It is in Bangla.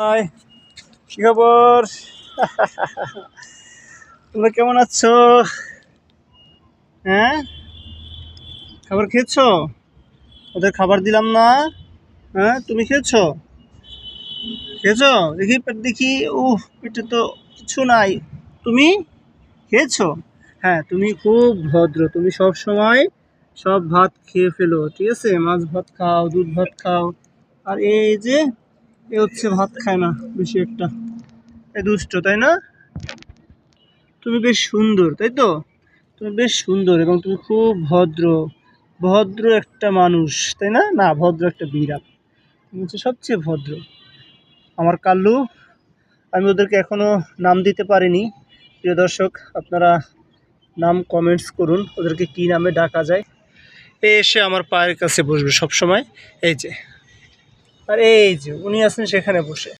হাই, কি খবর? তোমরা কেমন আছো? হ্যাঁ, খাবার খেয়েছো? ওদের খাবার দিলাম না। হ্যাঁ, তুমি খেয়েছো? খেয়েছো? দেখি পেট দেখি। পেটে তো কিছু নাই। তুমি খেয়েছো? হ্যাঁ, তুমি খুব ভদ্র। তুমি সব সময় সব ভাত খেয়ে ফেলো, ঠিক আছে? মাছ ভাত খাও, দুধ ভাত খাও। আর এই যে এ হচ্ছে ভাত খায় না বেশি একটা। এ দুষ্ট, তাই না? তুমি বেশ সুন্দর, তাই তো? তুমি বেশ সুন্দর এবং তুমি খুব ভদ্র। ভদ্র একটা মানুষ, তাই না? না, ভদ্র একটা বিড়াল। তুমি হচ্ছে সবচেয়ে ভদ্র। আমার কাল্লু। আমি ওদেরকে এখনো নাম দিতে পারিনি। প্রিয় দর্শক, আপনারা নাম কমেন্টস করুন ওদেরকে কি নামে ডাকা যায়। এসে আমার পায়ের কাছে বসবে সব সময়। এই যে, আর এই যে উনি আছেন সেখানে বসে।